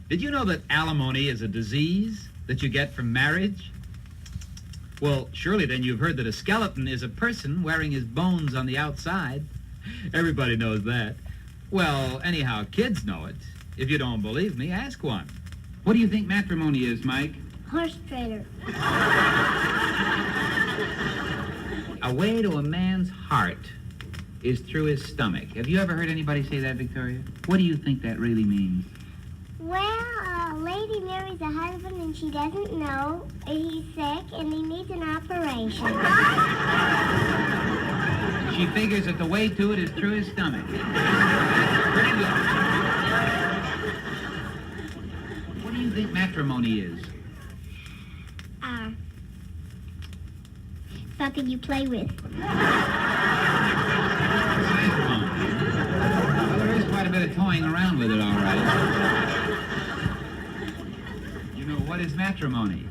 Did you know that alimony is a disease that you get from marriage? Well, surely then you've heard that a skeleton is a person wearing his bones on the outside. Everybody knows that. Well, anyhow, kids know it. If you don't believe me, ask one. What do you think matrimony is, Mike? Horse trader. A way to a man's heart is through his stomach. Have you ever heard anybody say that, Victoria? What do you think that really means? Well, a lady marries a husband and she doesn't know he's sick and he needs an operation. She figures that the way to it is through his stomach. Pretty good. What do you think matrimony is? Something you play with. Well, there is quite a bit of toying around with it, all right. You know, what is matrimony?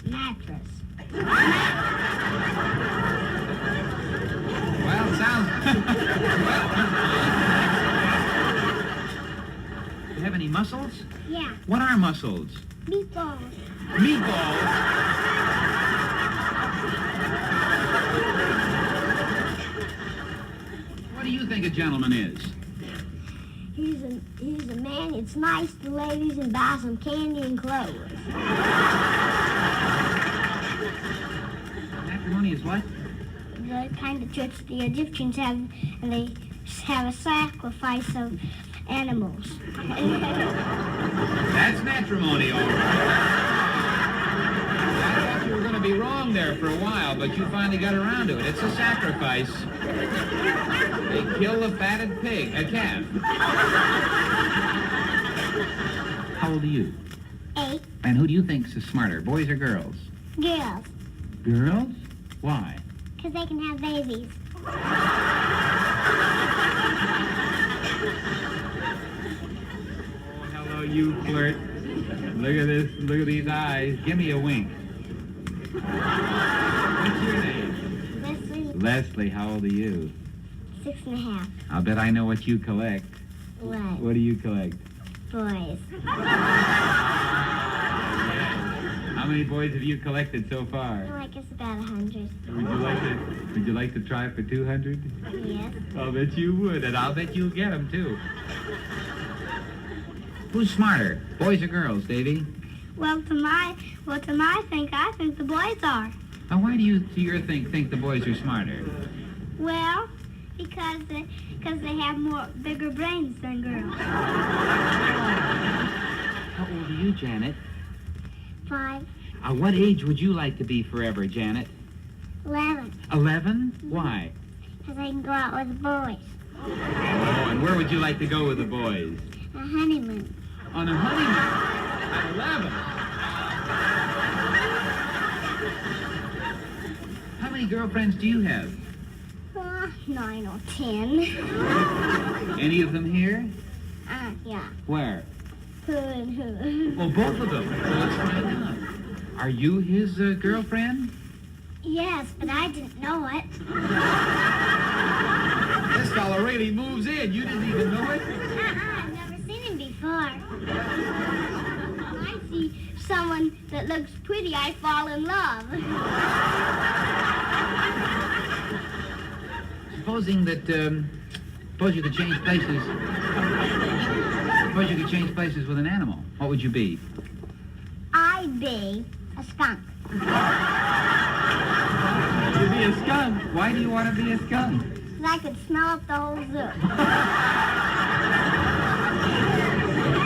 Mattress. Well, it sounds... Do you have any muscles? Yeah. What are muscles? Meatballs. Meatballs? What do you think a gentleman is? He's a man that's nice to ladies and buy some candy and clothes. Matrimony is what? The kind of church the Egyptians have, and they have a sacrifice of animals. That's matrimony, all right. I thought you were going to be wrong there for a while, but you finally got around to it. It's a sacrifice. They kill a fatted pig, a calf. How old are you? 8 And who do you think's smarter, boys or girls? girls, Girls? Why? because they can have babies. Oh, hello, you flirt. Look at this. Look at these eyes. Give me a wink. What's your name? Leslie, Leslie, how old are you? 6.5. I'll bet I know what you collect. What? What do you collect? Boys. How many boys have you collected so far? Oh, I guess about 100. Would you like to try for 200? Yes. I'll bet you would, and I'll bet you'll get them too. Who's smarter, boys or girls, Davy? Well, to my I think the boys are. Now, why do you, to your think the boys are smarter? Well, because they have bigger brains than girls. How old are you, Janet? 5, What age would you like to be forever, Janet? 11, 11? Why? because I can go out with the boys. Oh, and where would you like to go with the boys? A honeymoon. On a honeymoon at 11. How many girlfriends do you have? 9 or 10. Any of them here? Yeah. Where? Who and who? Well, both of them. Well, let's find out. Are you his girlfriend? Yes, but I didn't know it. This fella really moves in. You didn't even know it? I've never seen him before. When I see someone that looks pretty, I fall in love. Supposing that, suppose you could change places. Suppose you could change places with an animal. What would you be? I'd be a skunk. You'd be a skunk. Why do you want to be a skunk? Because I could smell up the whole zoo.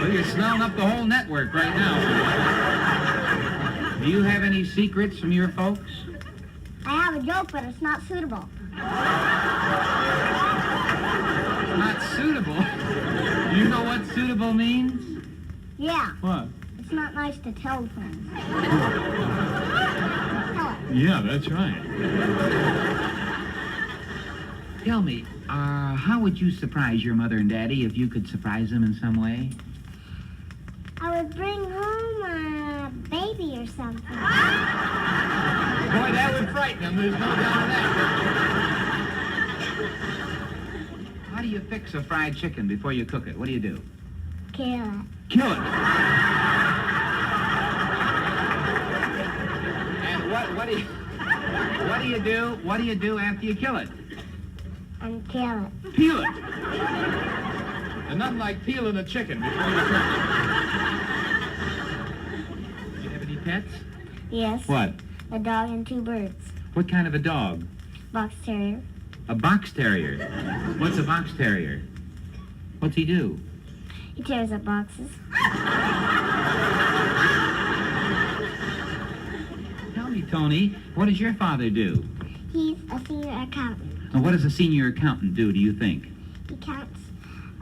Well, you're smelling up the whole network right now. Do you have any secrets from your folks? I have a joke, but it's not suitable. Not suitable? You know what suitable means? Yeah, What? it's not nice to tell things. Tell it. Yeah, that's right. Tell me, how would you surprise your mother and daddy if you could surprise them in some way? I would bring home a baby or something. Boy, that would frighten them. There's no doubt of that. How do you fix a fried chicken before you cook it? What do you do? Kill it. Kill it. And what do you do? What do you do after you kill it? And kill it. Peel it. And nothing like peeling a chicken before you cook it. Do you have any pets? Yes. What? A dog and 2 birds. What kind of a dog? Box terrier. A box terrier. What's a box terrier? What's he do? He tears up boxes. Tell me, Tony, what does your father do? He's a senior accountant. And what does a senior accountant do you think? He counts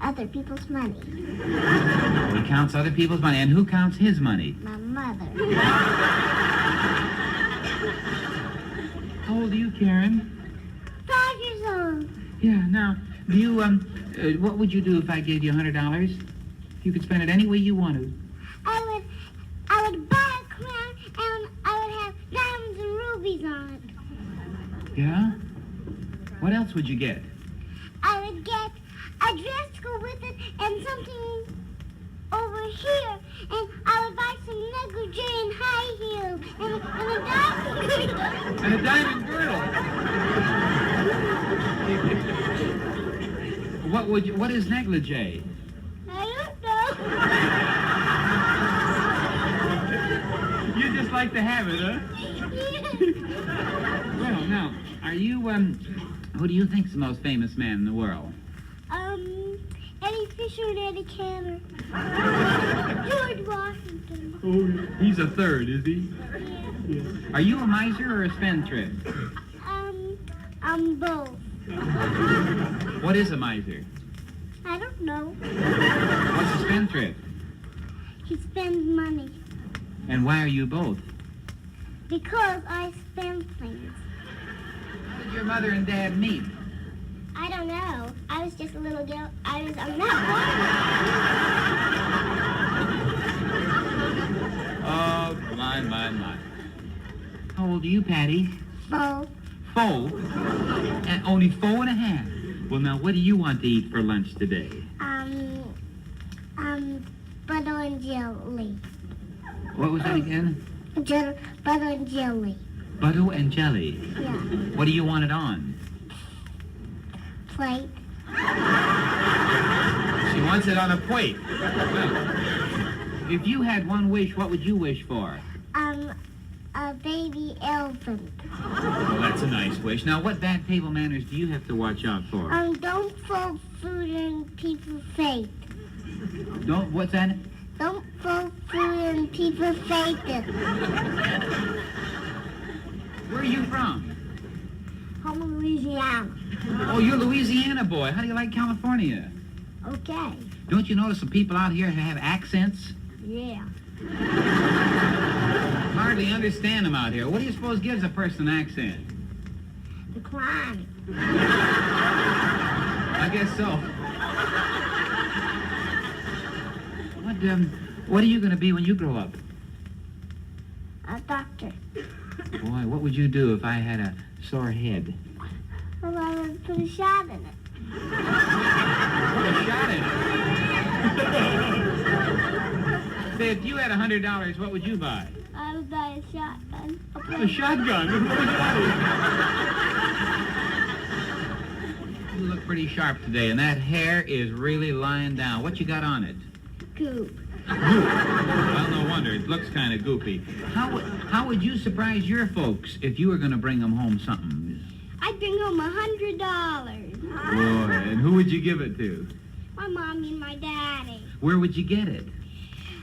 other people's money. He counts other people's money. And who counts his money? My mother. How old are you, Karen? 5 years old. Yeah, now, do you, what would you do if I gave you $100? You could spend it any way you wanted. I would buy a crown and I would have diamonds and rubies on it. Yeah? What else would you get? I would get a dress to go with it and something over here. And I would buy some negligee and high heels and a diamond. And a diamond girdle. What is negligee? I don't know. You just like to have it, huh? Well, now, are you, who do you think's the most famous man in the world? Eddie Fisher and Eddie Cantor. George Washington. Oh, he's a third, is he? Yeah. Are you a miser or a spendthrift? I'm both. What is a miser? I don't know. What's a spendthrift? He spends money. And why are you both? Because I spend things. How did your mother and dad meet? I don't know. I was just a little girl. I'm not Oh, my. How old are you, Patty? born. 4? And only 4.5. Well, now, what do you want to eat for lunch today? Butter and jelly. What was that again? Butter and jelly. Butter and jelly. Yeah. What do you want it on? Plate. She wants it on a plate. Well, if you had one wish, what would you wish for? A baby elephant. Well, that's a nice wish. Now, what bad table manners do you have to watch out for? Don't throw food in people's face. What's that? Don't throw food in people's faces. Where are you from? Home in Louisiana. Oh, you're a Louisiana boy. How do you like California? Okay. Don't you notice some people out here have accents? Yeah. Hardly understand them out here. What do you suppose gives a person an accent? The climate. I guess so. What are you going to be when you grow up? A doctor. Boy, what would you do if I had a sore head? Well, I would put a shot in it. Put a shot in it. Say, if you had $100, what would you buy? I would buy a shotgun. A shotgun. Put a shot in it. You look pretty sharp today, and that hair is really lying down. What you got on it? Goop. Well, no wonder. It looks kind of goopy. How would you surprise your folks if you were going to bring them home something? I'd bring home $100. Boy, and who would you give it to? My mommy and my daddy. Where would you get it?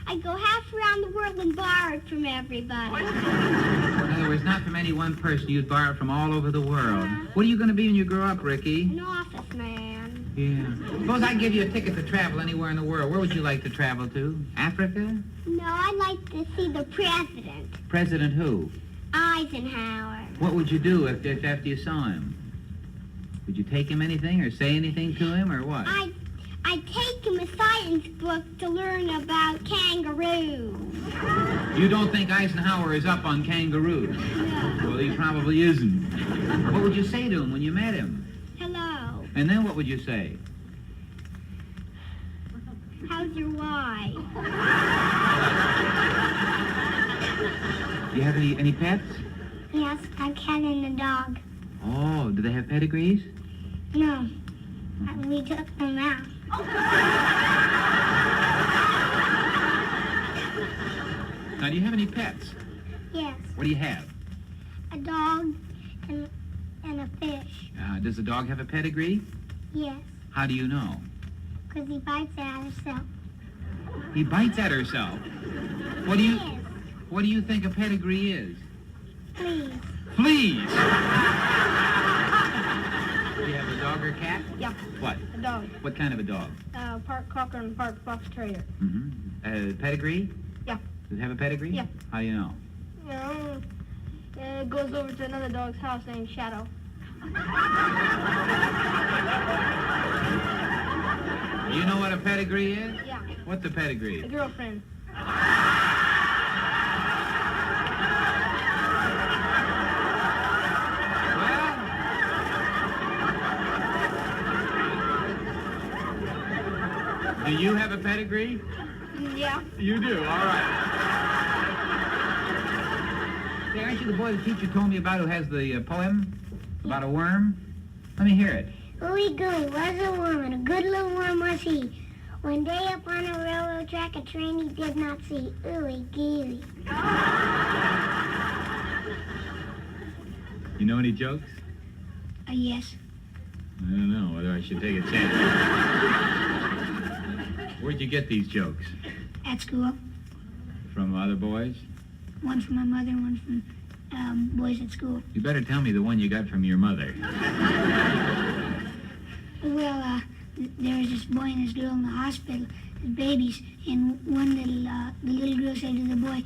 I'd go half around the world and borrow it from everybody. In other words, not from any one person. You'd borrow it from all over the world. What are you going to be when you grow up, Ricky? An office man. Yeah. Suppose I give you a ticket to travel anywhere in the world. Where would you like to travel to? Africa? No, I'd like to see the president. President who? Eisenhower. What would you do if after you saw him? Would you take him anything or say anything to him or what? I'd take him a science book to learn about kangaroos. You don't think Eisenhower is up on kangaroos? No. Well, he probably isn't. What would you say to him when you met him? Hello. And then what would you say? How's your wife? Do you have any pets? Yes, a cat and a dog. Oh, do they have pedigrees? No, we took them out. Now, do you have any pets? Yes, What do you have? a dog and a fish. Does the dog have a pedigree? Yes, How do you know? because he bites at himself. He bites at herself. What do you think a pedigree is? Please. Fleas! Do you have a dog or cat? Yeah, What? a dog. What kind of a dog? Part Cocker and part Fox Terrier. Mm-hmm. Pedigree? Yeah. Does it have a pedigree? Yeah. How do you know? It goes over to another dog's house named Shadow. You know what a pedigree is? Yeah, What's a a pedigree? girlfriend. Do you have a pedigree? Yeah. You do, all right. Hey, aren't you the boy the teacher told me about who has the poem about a worm? Let me hear it. Ooey goo was a worm, and a good little worm was he. One day up on a railroad track, a train he did not see. Ooey gooey. You know any jokes? Yes. I don't know whether I should take a chance. Where'd you get these jokes? At school. From other boys? One from my mother and one from boys at school. You better tell me the one you got from your mother. Well, there was this boy and this girl in the hospital, as babies, and the little girl said to the boy,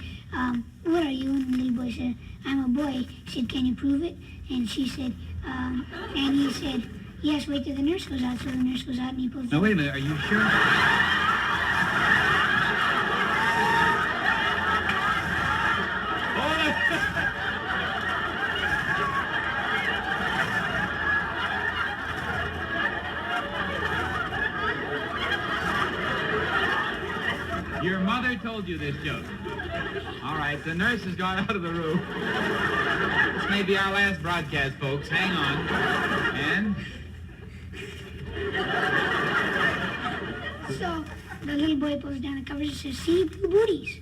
what are you? And the little boy said, I'm a boy. He said, can you prove it? And she said, and he said, yes, wait till the nurse goes out. So the nurse goes out and he pulls Now, wait a minute, are you sure? Your mother told you this joke. All right, the nurse has gone out of the room. This may be our last broadcast, folks. Hang on. And? So the little boy pulls down the covers and says, see, blue booties.